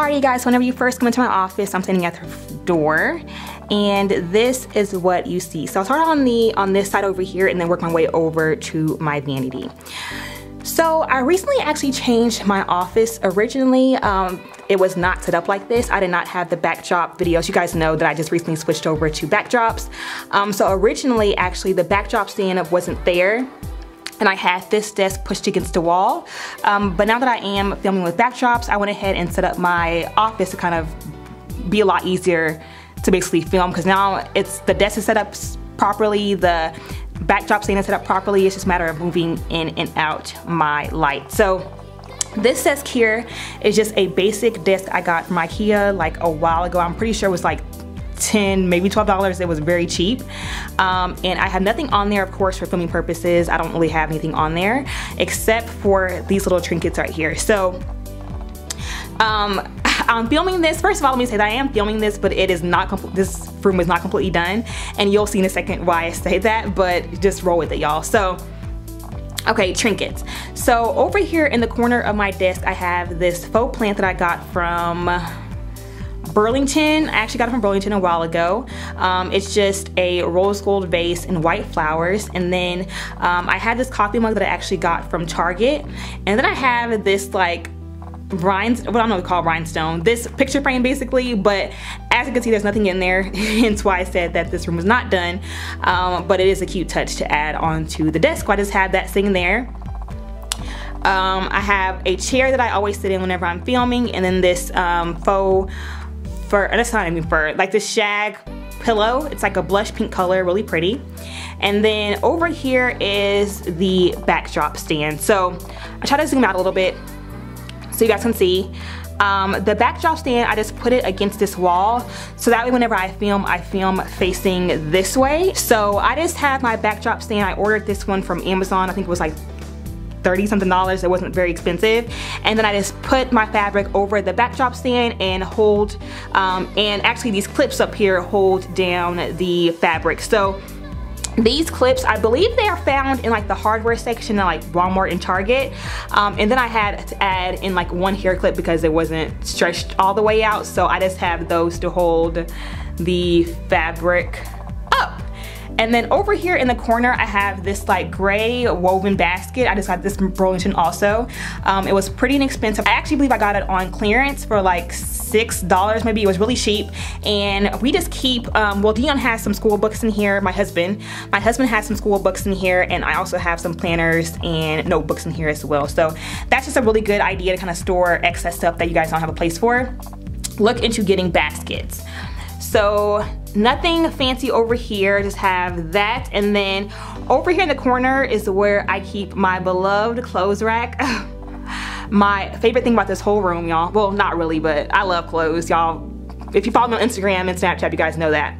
Alright you guys, whenever you first come into my office, I'm standing at the door and this is what you see. So I'll start on this side over here and then work my way over to my vanity. So I recently actually changed my office. Originally, it was not set up like this. I did not have the backdrop videos. You guys know that I just recently switched over to backdrops. So originally, actually, the backdrop stand wasn't there. And I had this desk pushed against the wall. But now that I am filming with backdrops, I went ahead and set up my office to kind of be a lot easier to basically film, because now the desk is set up properly, the backdrop stand is set up properly. It's just a matter of moving in and out my light. So this desk here is just a basic desk I got from IKEA like a while ago. I'm pretty sure it was like $10, maybe $12. It was very cheap. And I have nothing on there, of course, for filming purposes. I don't really have anything on there except for these little trinkets right here. So I'm filming this. First of all, let me say that I am filming this, but it is not this room is not completely done, and you'll see in a second why I say that, but just roll with it, y'all. So okay, trinkets. So over here in the corner of my desk, I have this faux plant that I got from Burlington. I actually got it from Burlington a while ago. It's just a rose gold vase and white flowers. And then I have this coffee mug that I actually got from Target. And then I have this like I don't know what to call rhinestone, this picture frame basically, but as you can see there's nothing in there, hence why I said that this room was not done, but it is a cute touch to add onto the desk. So I just have that sitting there. I have a chair that I always sit in whenever I'm filming, and then this faux fur, that's not even fur, like this shag pillow. It's like a blush pink color, really pretty. And then over here is the backdrop stand. So I try to zoom out a little bit so you guys can see. The backdrop stand, I just put it against this wall, so that way whenever I film facing this way. So I just have my backdrop stand. I ordered this one from Amazon. I think it was like $30 something. It wasn't very expensive. And then I just put my fabric over the backdrop stand and hold, and actually these clips up here hold down the fabric. So these clips, I believe they are found in like the hardware section in like Walmart and Target. And then I had to add in like one hair clip because it wasn't stretched all the way out. So I just have those to hold the fabric up. And then over here in the corner, I have this like gray woven basket. I just got this from Burlington also. It was pretty inexpensive. I actually believe I got it on clearance for like $6 maybe. It was really cheap. And we just keep, well, Dion has some school books in here, my husband. My husband has some school books in here, and I also have some planners and notebooks in here as well. So that's just a really good idea to kind of store excess stuff that you guys don't have a place for. Look into getting baskets. So nothing fancy over here, just have that. And then over here in the corner is where I keep my beloved clothes rack. My favorite thing about this whole room, y'all, well, not really, but I love clothes, y'all. If you follow me on Instagram and Snapchat, you guys know that.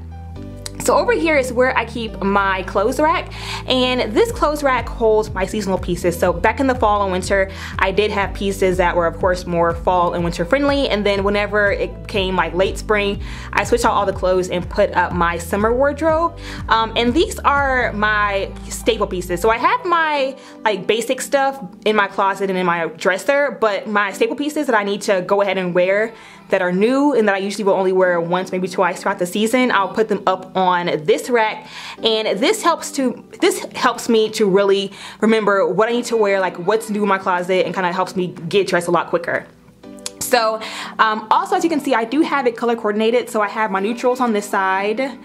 So over here is where I keep my clothes rack, and this clothes rack holds my seasonal pieces. So back in the fall and winter, I did have pieces that were of course more fall and winter friendly, and then whenever it came like late spring, I switched out all the clothes and put up my summer wardrobe. And these are my staple pieces. So I have my like basic stuff in my closet and in my dresser, but my staple pieces that I need to go ahead and wear that are new and that I usually will only wear once, maybe twice throughout the season, I'll put them up on this rack. And this helps me to really remember what I need to wear, like what's new in my closet, and kind of helps me get dressed a lot quicker. So also, as you can see, I do have it color coordinated. So I have my neutrals on this side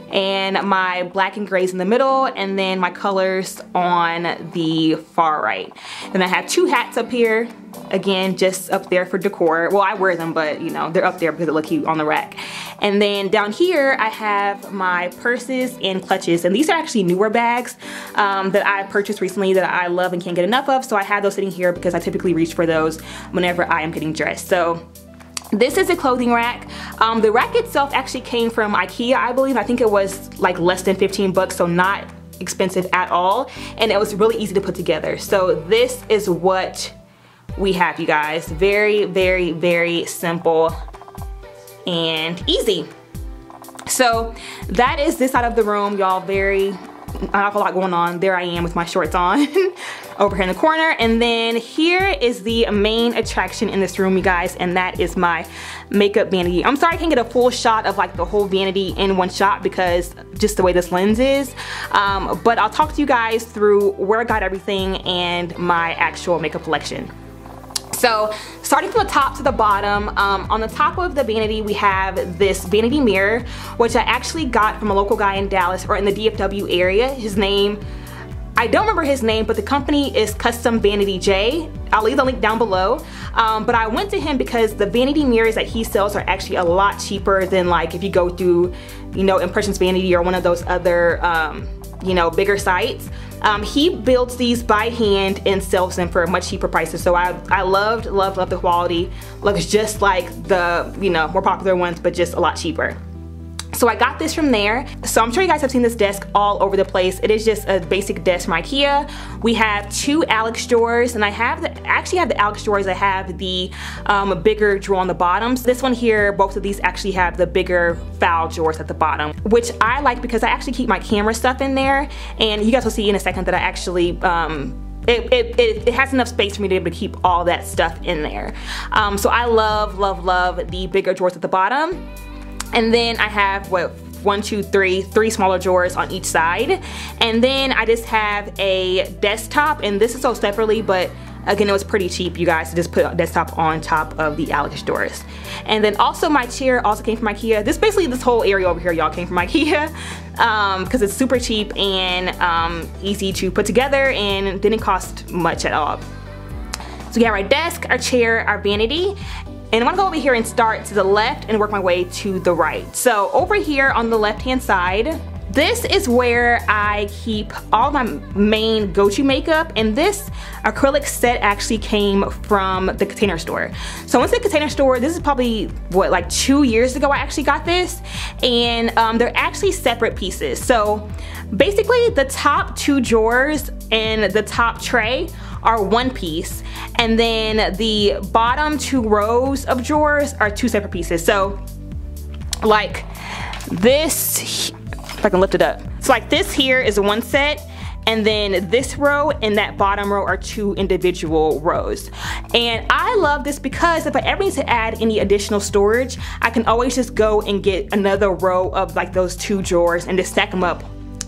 and my black and grays in the middle, and then my colors on the far right. Then I have two hats up here, again, just up there for decor. Well, I wear them, but you know, they're up there because they look cute on the rack. And then down here, I have my purses and clutches, and these are actually newer bags that I purchased recently that I love and can't get enough of. So I have those sitting here because I typically reach for those whenever I am getting dressed. So this is a clothing rack. The rack itself actually came from IKEA, I believe. I think it was like less than 15 bucks, so not expensive at all. And it was really easy to put together. So this is what we have, you guys. Very, very, very simple and easy. So that is this side of the room, y'all. I have a lot going on. There I am with my shorts on. over here in the corner. And then here is the main attraction in this room, you guys, and that is my makeup vanity. I'm sorry I can't get a full shot of like the whole vanity in one shot because just the way this lens is, but I'll talk to you guys through where I got everything and my actual makeup collection. So starting from the top to the bottom, on the top of the vanity we have this vanity mirror, which I actually got from a local guy in Dallas, or in the DFW area. His name, I don't remember his name, but the company is Custom Vanity J. I'll leave the link down below. But I went to him because the vanity mirrors that he sells are actually a lot cheaper than like if you go through, you know, Impressions Vanity or one of those other, you know, bigger sites. He builds these by hand and sells them for much cheaper prices. So I loved the quality. Looks just like the, you know, more popular ones, but just a lot cheaper. So I got this from there. So I'm sure you guys have seen this desk all over the place. It is just a basic desk from IKEA. We have two Alex drawers, and I actually have the Alex drawers. I have the bigger drawer on the bottoms. This one here, both of these actually have the bigger file drawers at the bottom, which I like because I actually keep my camera stuff in there. And you guys will see in a second that I actually it has enough space for me to be able to keep all that stuff in there. So I love the bigger drawers at the bottom. And then I have, what, 1, 2, 3, 3 smaller drawers on each side. And then I just have a desktop, and this is sold separately, but again, it was pretty cheap, you guys, to just put a desktop on top of the Alex drawers. And then also my chair also came from IKEA. This whole area over here, y'all, came from IKEA because it's super cheap and easy to put together and didn't cost much at all. So we have our desk, our chair, our vanity. And I'm gonna go over here and start to the left and work my way to the right. So over here on the left-hand side, this is where I keep all my main go-to makeup, and this acrylic set actually came from the Container Store. So I went to the Container Store, this is probably, what, like 2 years ago I actually got this, and they're actually separate pieces. So basically the top 2 drawers and the top tray are one piece, and then the bottom 2 rows of drawers are 2 separate pieces. So like this, if I can lift it up, so like this here is one set, and then this row and that bottom row are 2 individual rows. And I love this because if I ever need to add any additional storage, I can always just go and get another row of like those 2 drawers and just stack them up.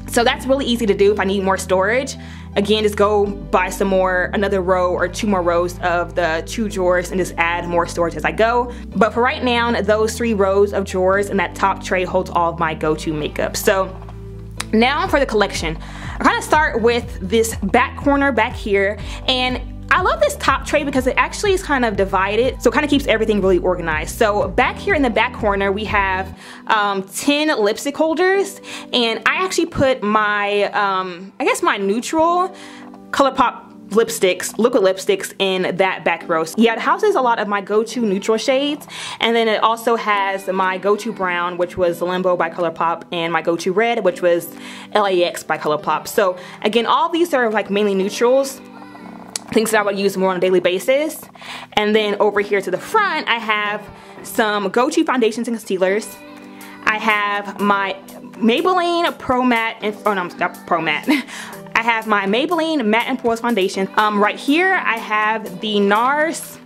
So that's really easy to do if I need more storage. Again, just go buy some more, another row or 2 more rows of the 2 drawers and just add more storage as I go. But for right now, those 3 rows of drawers and that top tray holds all of my go-to makeup. So now for the collection. I kind of start with this back corner back here, and I love this top tray because it actually is kind of divided, so it kind of keeps everything really organized. So back here in the back corner we have 10 lipstick holders, and I actually put my, I guess my neutral ColourPop lipsticks, liquid lipsticks in that back row. Yeah, it houses a lot of my go-to neutral shades, and then it also has my go-to brown, which was Limbo by ColourPop, and my go-to red, which was LAX by ColourPop. So again, all these are like mainly neutrals, things that I would use more on a daily basis. And then over here to the front, I have some go-to foundations and concealers. I have my Maybelline Pro Matte, oh no, not Pro Matte. I have my Maybelline Matte and Poreless Foundation. Right here, I have the NARS.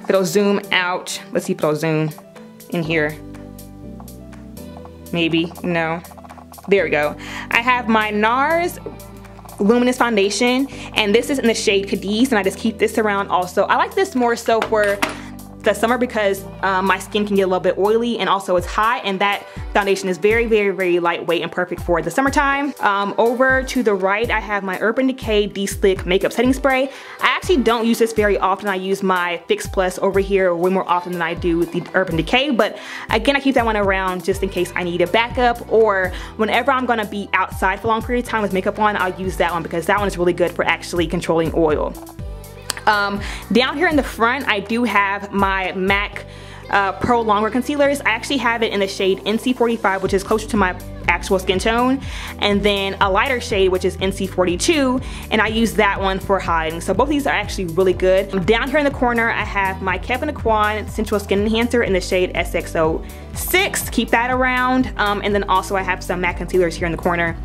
It'll zoom out. Let's see if it'll zoom in here. Maybe, no. There we go. I have my NARS Luminous Foundation, and this is in the shade Cadiz, and I just keep this around also. I like this more so for the summer because my skin can get a little bit oily, and also it's hot, and that foundation is very lightweight and perfect for the summertime. Over to the right, I have my Urban Decay De-Slick Makeup Setting Spray. I actually don't use this very often. I use my Fix Plus over here way more often than I do the Urban Decay, but again, I keep that one around just in case I need a backup, or whenever I'm gonna be outside for a long period of time with makeup on, I'll use that one because that one is really good for actually controlling oil. Down here in the front, I do have my MAC Pro Longwear Concealers. I actually have it in the shade NC45, which is closer to my actual skin tone, and then a lighter shade, which is NC42, and I use that one for hiding. So both of these are actually really good. Down here in the corner, I have my Kevyn Aucoin Sensual Skin Enhancer in the shade SX06. Keep that around. And then also I have some MAC concealers here in the corner.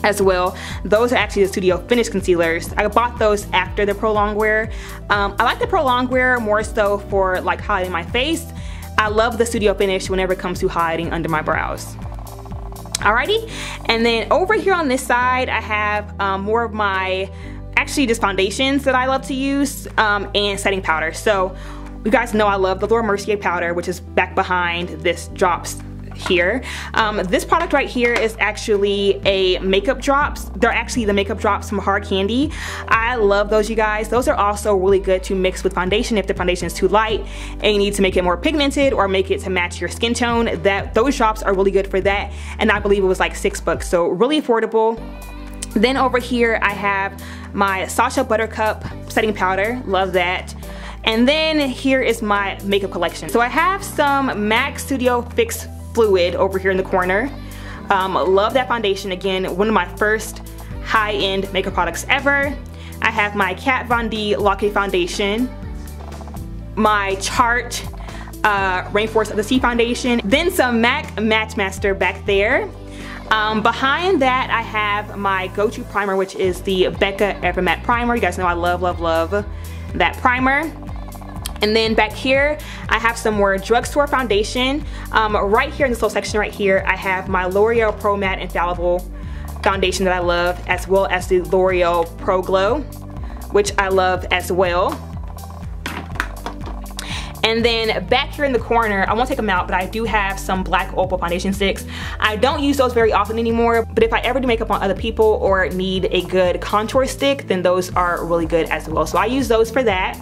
as well. Those are actually the Studio Finish concealers. I bought those after the Pro Longwear. I like the Pro Longwear more so for like highlighting my face. I love the Studio Finish whenever it comes to highlighting under my brows. Alrighty, and then over here on this side I have more of my actually just foundations that I love to use and setting powder. So you guys know I love the Laura Mercier powder, which is back behind this drops here. This product right here is actually a makeup drops. They're actually the makeup drops from Hard Candy. I love those, you guys. Those are also really good to mix with foundation if the foundation is too light and you need to make it more pigmented or make it to match your skin tone. Those drops are really good for that, and I believe it was like $6, so really affordable. Then over here I have my Sacha Buttercup setting powder. Love that. And then here is my makeup collection. So I have some MAC Studio Fix Fluid over here in the corner. Love that foundation. Again, one of my first high-end makeup products ever. I have my Kat Von D Locate foundation, my Chart Rainforest of the Sea foundation, then some MAC Match Master back there. Behind that I have my go-to primer, which is the Becca Ever Matte Primer. You guys know I love, love, love that primer. And then back here, I have some more drugstore foundation. Right here in this little section right here, I have my L'Oreal Pro Matte Infallible foundation that I love, as well as the L'Oreal Pro Glow, which I love as well. And then back here in the corner, I won't take them out, but I do have some black opal foundation sticks. I don't use those very often anymore, but if I ever do makeup on other people or need a good contour stick, then those are really good as well. So I use those for that.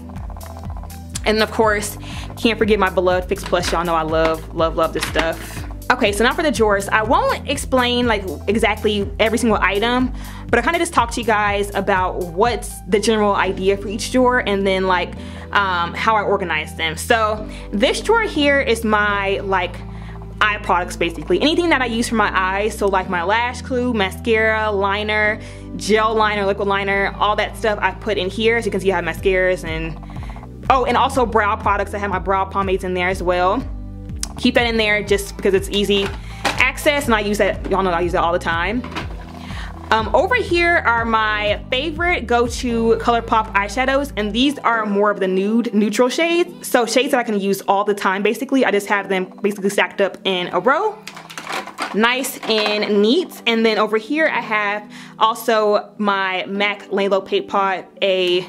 And of course, can't forget my beloved Fix Plus. Y'all know I love, love, love this stuff. Okay, so now for the drawers. I won't explain like exactly every single item, but I kind of just talk to you guys about what's the general idea for each drawer and then like how I organize them. So this drawer here is my like eye products, basically. Anything that I use for my eyes, so like my lash glue, mascara, liner, gel liner, liquid liner, all that stuff I put in here. As you can see, I have mascaras and oh, and also brow products. I have my brow pomades in there as well. Keep that in there just because it's easy access, and I use that, y'all know I use that all the time. Over here are my favorite go-to ColourPop eyeshadows, and these are more of the nude, neutral shades. So shades that I can use all the time, basically. I just have them basically stacked up in a row. Nice and neat. And then over here I have also my MAC Lalo Paint Pot, a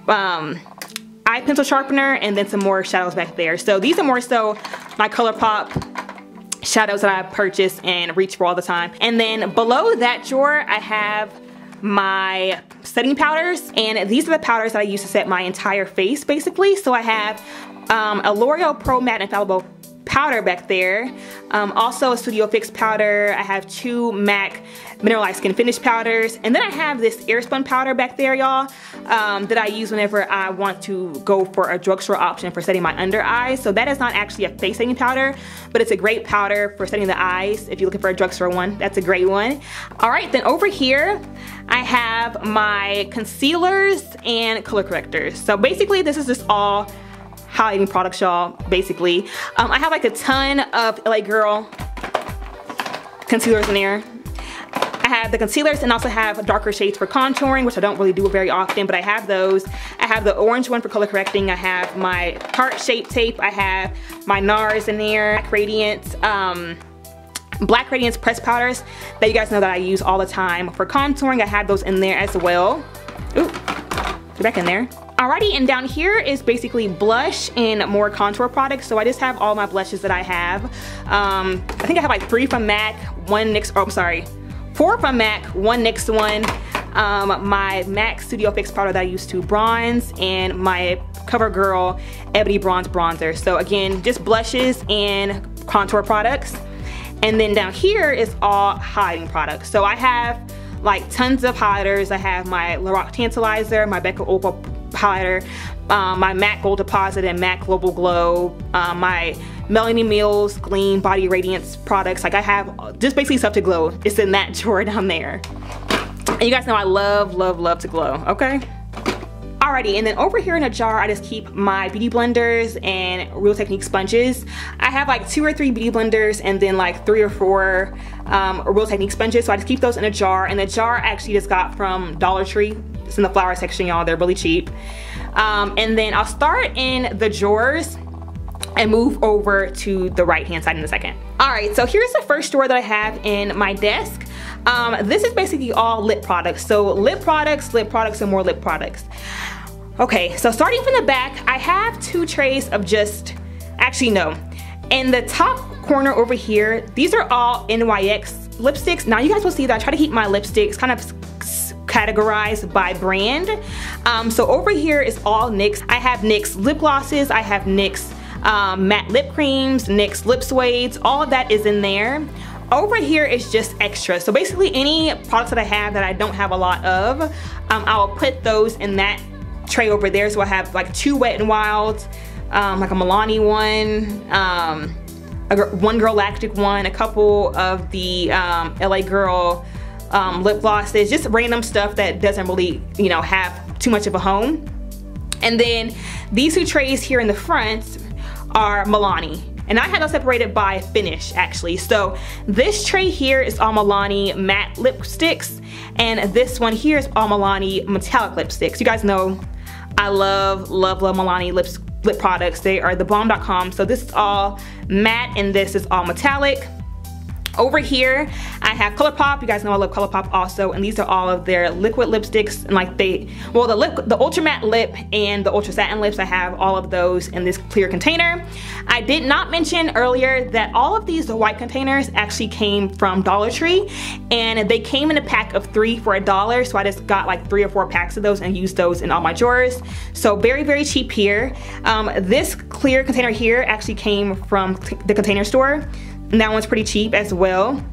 eye pencil sharpener, and then some more shadows back there. So these are more so my ColourPop shadows that I purchase and reach for all the time. And then below that drawer I have my setting powders, and these are the powders that I use to set my entire face basically. So I have a L'Oreal Pro Matte Infallible powder back there, also a Studio Fix powder. I have two MAC Mineralized Skin Finish powders, and then I have this Airspun powder back there, y'all, that I use whenever I want to go for a drugstore option for setting my under eyes. So that is not actually a face setting powder, but it's a great powder for setting the eyes. If you're looking for a drugstore one, that's a great one. All right, then over here I have my concealers and color correctors. So basically this is just all highlighting products, y'all, basically. I have like a ton of LA Girl concealers in there. I have the concealers and also have darker shades for contouring, which I don't really do very often, but I have those. I have the orange one for color correcting. I have my heart shape tape. I have my NARS in there. Black Radiance press powders that you guys know that I use all the time for contouring. I have those in there as well. Ooh, get back in there. Alrighty, and down here is basically blush and more contour products. So I just have all my blushes that I have. I think I have like 3 from MAC, 1 NYX, oh I'm sorry, 4 from MAC, 1 NYX one, my MAC Studio Fix powder that I use to bronze, and my CoverGirl Ebony Bronze Bronzer. So again, just blushes and contour products. And then down here is all hiding products. So I have like tons of hiders. I have my Lorac Tantalizer, my Becca Opal highlighter, my MAC Gold Deposit and MAC Global Glow, my Melanie Mills Gleam Body Radiance products. Like I have just basically stuff to glow. It's in that drawer down there. And you guys know I love, love, love to glow, okay? Alrighty, and then over here in a jar I just keep my beauty blenders and Real Technique sponges. I have like 2 or 3 beauty blenders and then like 3 or 4 Real Technique sponges. So I just keep those in a jar, and the jar I actually just got from Dollar Tree. It's in the flower section, y'all. They're really cheap. And then I'll start in the drawers and move over to the right hand side in a second. All right, so here's the first drawer that I have in my desk. This is basically all lip products. So lip products, and more lip products. Okay, so starting from the back, I have 2 trays of just, actually no. In the top corner over here, these are all NYX lipsticks. Now you guys will see that I try to keep my lipsticks kind of categorized by brand. So over here is all NYX. I have NYX lip glosses, I have NYX matte lip creams, NYX lip suedes, all of that is in there. Over here is just extra. So basically any products that I have that I don't have a lot of, I'll put those in that tray over there. So I have like 2 Wet n Wilds, like a Milani one, one Girl Lactic one, a couple of the LA Girl lip glosses, just random stuff that doesn't really, you know, have too much of a home. And then these 2 trays here in the front are Milani. And I had those separated by finish, actually. So this tray here is all Milani matte lipsticks, and this one here is all Milani metallic lipsticks. You guys know I love Milani lip products. They are thebomb.com. So this is all matte and this is all metallic. Over here, I have ColourPop. You guys know I love ColourPop also, and these are all of their liquid lipsticks. And like the Ultra Matte Lip and the Ultra Satin Lips, I have all of those in this clear container. I did not mention earlier that all of these white containers actually came from Dollar Tree, and they came in a pack of 3 for $1. So I just got like 3 or 4 packs of those and used those in all my drawers. So very, very cheap here. This clear container here actually came from the Container Store. And that one's pretty cheap as well.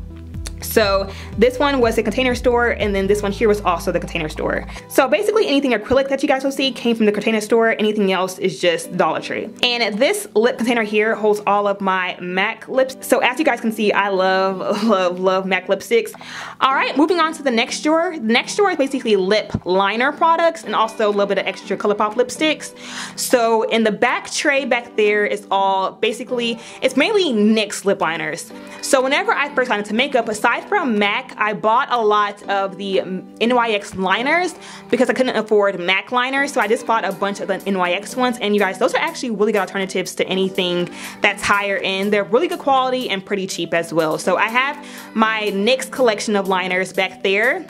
So this one was the Container Store, and then this one here was also the Container Store. So basically anything acrylic that you guys will see came from the Container Store. Anything else is just Dollar Tree. And this lip container here holds all of my MAC lips. So as you guys can see, I love MAC lipsticks. All right, moving on to the next drawer. The next drawer is basically lip liner products and also a little bit of extra ColourPop lipsticks. So in the back tray back there is all basically, it's mainly NYX lip liners. So whenever I first got into makeup, aside from MAC, I bought a lot of the NYX liners because I couldn't afford MAC liners, so I just bought a bunch of the NYX ones. And you guys, those are actually really good alternatives to anything that's higher end. They're really good quality and pretty cheap as well. So I have my NYX collection of liners back there.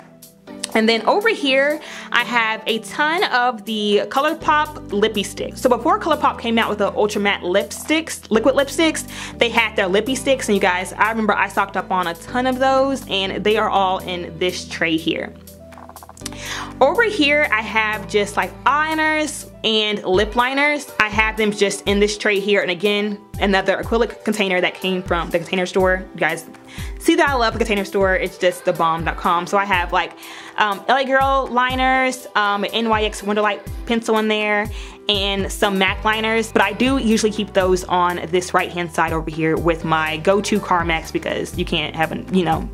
And then over here, I have a ton of the ColourPop Lippy Sticks. So before ColourPop came out with the Ultra Matte lipsticks, liquid lipsticks, they had their Lippy Sticks. And you guys, I remember I stocked up on a ton of those, and they are all in this tray here. Over here, I have just like eyeliners and lip liners. I have them just in this tray here, and again, another acrylic container that came from the Container Store. You guys see that I love the Container Store. It's just thebomb.com. So I have like LA Girl liners, NYX Wonderlight pencil in there, and some MAC liners. But I do usually keep those on this right hand side over here with my go-to Carmex, because you can't have, you know,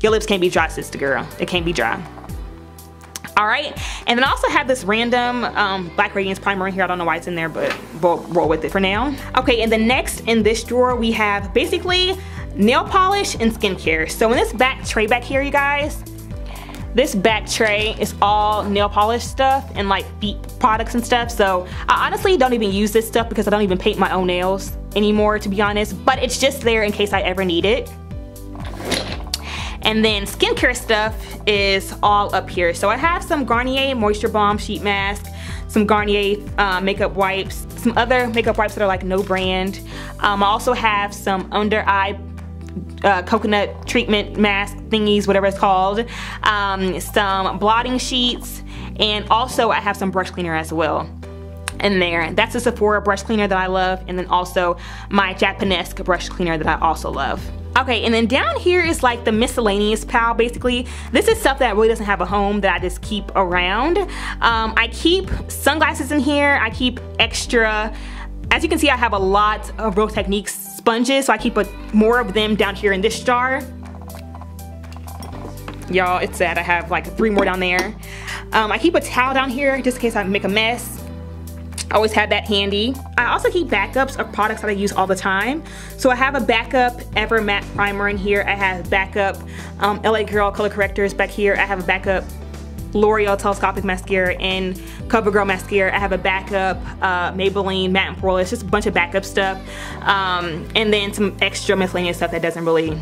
your lips can't be dry, sister girl. It can't be dry. All right, and then I also have this random Black Radiance primer in here. I don't know why it's in there, but we'll roll with it for now. Okay, and then next in this drawer, we have basically nail polish and skincare. So in this back tray back here, you guys, this back tray is all nail polish stuff and like feet products and stuff. So I honestly don't even use this stuff because I don't even paint my own nails anymore, to be honest, but it's just there in case I ever need it. And then skincare stuff is all up here. So I have some Garnier Moisture Bomb Sheet Mask, some Garnier makeup wipes, some other makeup wipes that are like no brand. I also have some under eye coconut treatment mask thingies, whatever it's called, some blotting sheets, and also I have some brush cleaner as well in there. That's a Sephora brush cleaner that I love, and then also my Japanese brush cleaner that I also love. Okay, and then down here is like the miscellaneous pile, basically. This is stuff that really doesn't have a home that I just keep around. I keep sunglasses in here. I keep extra, as you can see, I have a lot of Real Technique sponges, so I keep more of them down here in this jar. Y'all, it's sad. I have like 3 more down there. I keep a towel down here just in case I make a mess. I always have that handy. I also keep backups of products that I use all the time. So I have a backup Ever Matte Primer in here. I have backup LA Girl Color Correctors back here. I have a backup L'Oreal Telescopic Mascara and CoverGirl Mascara. I have a backup Maybelline Matte and Pearl. It's just a bunch of backup stuff. And then some extra miscellaneous stuff that doesn't really,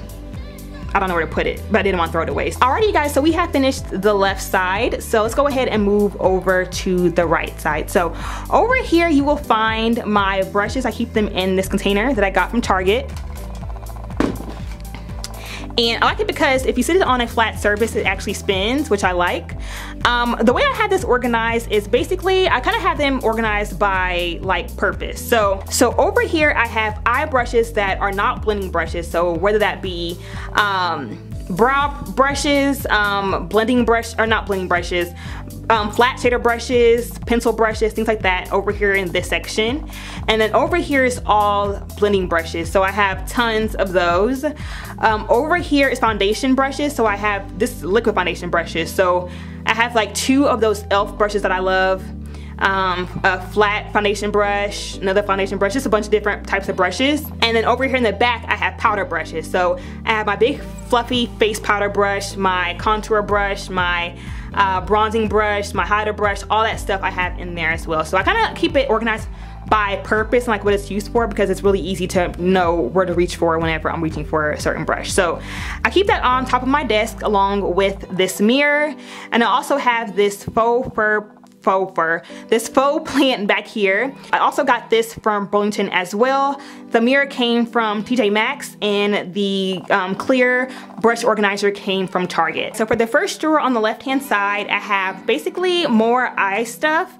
I don't know where to put it, but I didn't want to throw it away. Alrighty guys, so we have finished the left side. So let's go ahead and move over to the right side. So over here you will find my brushes. I keep them in this container that I got from Target. And I like it because if you sit it on a flat surface, it actually spins, which I like. The way I have this organized is basically, I kind of have them organized by like purpose. So over here I have eye brushes that are not blending brushes. So whether that be brow brushes, blending brush, or not blending brushes, flat shader brushes, pencil brushes, things like that over here in this section. And then over here is all blending brushes. So I have tons of those. Over here is foundation brushes. So I have this liquid foundation brushes. So I have like 2 of those e.l.f. brushes that I love. A flat foundation brush, another foundation brush, just a bunch of different types of brushes. And then over here in the back I have powder brushes. So I have my big fluffy face powder brush, my contour brush, my bronzing brush, my highlighter brush, all that stuff I have in there as well. So I kind of keep it organized by purpose and like what it's used for, because it's really easy to know where to reach for whenever I'm reaching for a certain brush. So I keep that on top of my desk along with this mirror. And I also have this faux plant back here. I also got this from Burlington as well. The mirror came from TJ Maxx and the clear brush organizer came from Target. So for the first drawer on the left hand side, I have basically more eye stuff.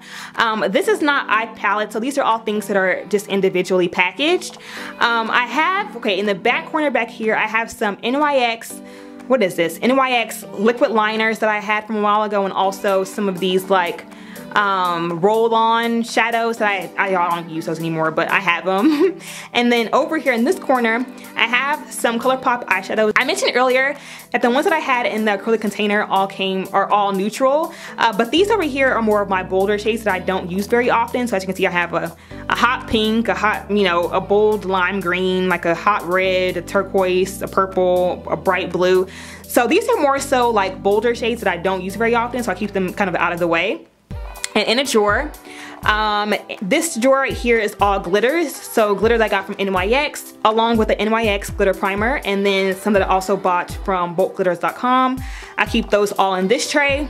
This is not eye palette, so these are all things that are just individually packaged. I have, okay, in the back corner back here, I have some NYX, what is this? NYX liquid liners that I had from a while ago, and also some of these like roll-on shadows that I don't use those anymore, but I have them. And then over here in this corner, I have some ColourPop eyeshadows. I mentioned earlier that the ones that I had in the acrylic container are all neutral, but these over here are more of my bolder shades that I don't use very often. So as you can see, I have a hot pink, a hot, you know, a bold lime green, like a hot red, a turquoise, a purple, a bright blue. So these are more so like bolder shades that I don't use very often, so I keep them kind of out of the way. And in a drawer, this drawer right here is all glitters. So glitter that I got from NYX, along with the NYX glitter primer, and then some that I also bought from bulkglitters.com. I keep those all in this tray.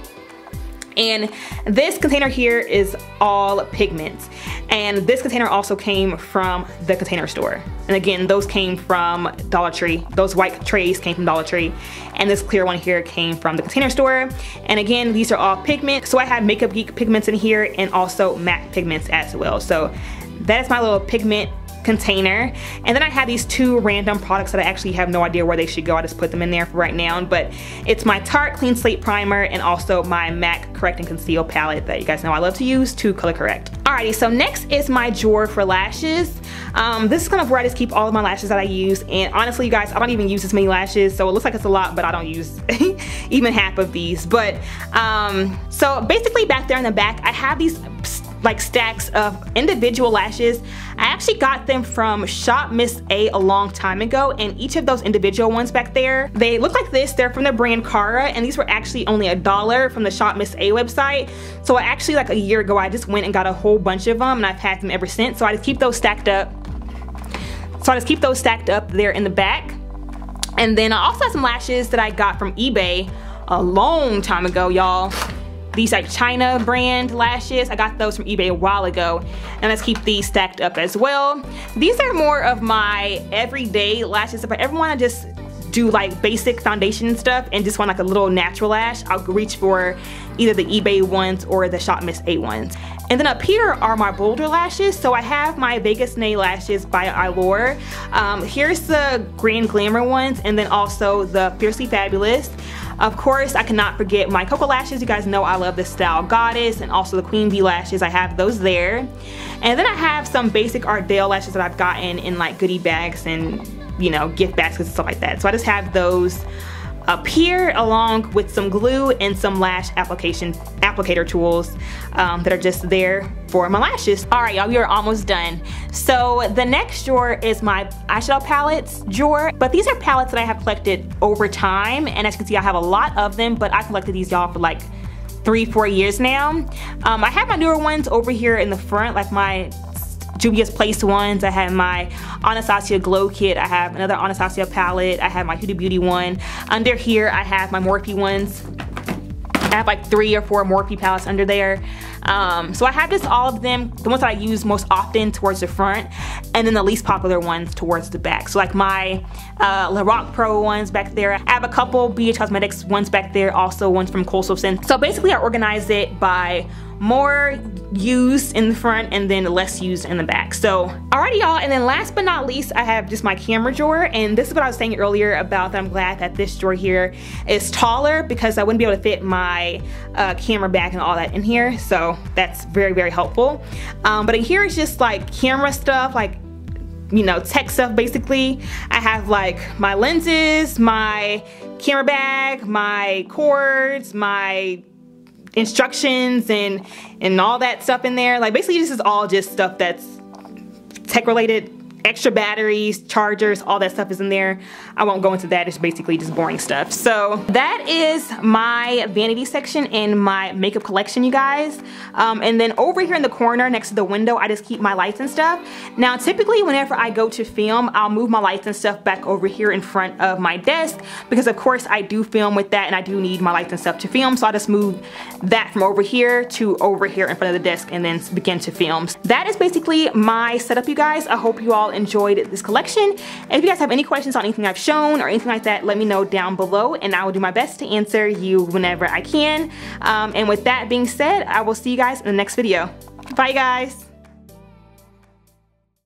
And this container here is all pigments. And this container also came from the Container Store. And again, those came from Dollar Tree. Those white trays came from Dollar Tree. And this clear one here came from the Container Store. And again, these are all pigment. So I have Makeup Geek pigments in here and also matte pigments as well. So that's my little pigment container. And then I have these 2 random products that I actually have no idea where they should go. I just put them in there for right now. But it's my Tarte Clean Slate Primer and also my MAC Correct and Conceal palette that you guys know I love to use to color correct. Alrighty, so next is my drawer for lashes. This is kind of where I just keep all of my lashes that I use. And honestly, you guys, I don't even use this many lashes. So it looks like it's a lot, but I don't use even half of these. But so basically back there in the back, I have these like stacks of individual lashes. I actually got them from Shop Miss A a long time ago, and each of those individual ones back there, they look like this. They're from the brand Kyra, and these were actually only $1 from the Shop Miss A website. So I actually, like a year ago, I just went and got a whole bunch of them, and I've had them ever since. So I just keep those stacked up. There in the back. And then I also have some lashes that I got from eBay a long time ago, y'all. These like China brand lashes, I got those from eBay a while ago, and let's keep these stacked up as well. These are more of my everyday lashes. If I ever want to just do like basic foundation stuff and just want like a little natural lash, I'll reach for either the eBay ones or the Shop Miss A ones. And then up here are my bolder lashes. So I have my Vegas Nail lashes by Allure. Here's the Grand Glamour ones, and then also the Fiercely Fabulous. Of course, I cannot forget my Cocoa lashes. You guys know I love the Style Goddess, and also the Queen Bee lashes. I have those there. And then I have some basic Ardell lashes that I've gotten in like goodie bags and, you know, gift baskets and stuff like that. So I just have those up here along with some glue and some lash applicator tools that are just there for my lashes. All right, y'all, we are almost done. So the next drawer is my eyeshadow palettes drawer, but these are palettes that I have collected over time, and as you can see, I have a lot of them, but I collected these, y'all, for like 3-4 years now. I have my newer ones over here in the front, like my Juvia's Place ones. I have my Anastasia Glow Kit. I have another Anastasia palette. I have my Huda Beauty one. Under here, I have my Morphe ones. I have like 3 or 4 Morphe palettes under there. So I have just all of them, the ones that I use most often towards the front, and then the least popular ones towards the back. So like my La Roc Pro ones back there. I have a couple BH Cosmetics ones back there, also ones from Coastal Scent. So basically I organize it by more used in the front and then less used in the back. So alrighty, y'all, and then last but not least, I have just my camera drawer, and this is what I was saying earlier about that I'm glad that this drawer here is taller because I wouldn't be able to fit my camera bag and all that in here, so that's very, very helpful. But in here is just like camera stuff, like, you know, tech stuff basically. I have like my lenses, my camera bag, my cords, my instructions and all that stuff in there. Like basically this is all just stuff that's tech related. Extra batteries, chargers, all that stuff is in there. I won't go into that, it's basically just boring stuff. So that is my vanity section in my makeup collection, you guys. And then over here in the corner next to the window, I just keep my lights and stuff. Now typically whenever I go to film, I'll move my lights and stuff back over here in front of my desk because of course I do film with that and I do need my lights and stuff to film, so I just move that from over here to over here in front of the desk and then begin to film. That is basically my setup, you guys. I hope you all enjoyed this collection. And if you guys have any questions on anything I've shown or anything like that, let me know down below and I will do my best to answer you whenever I can. And with that being said, I will see you guys in the next video. Bye, guys.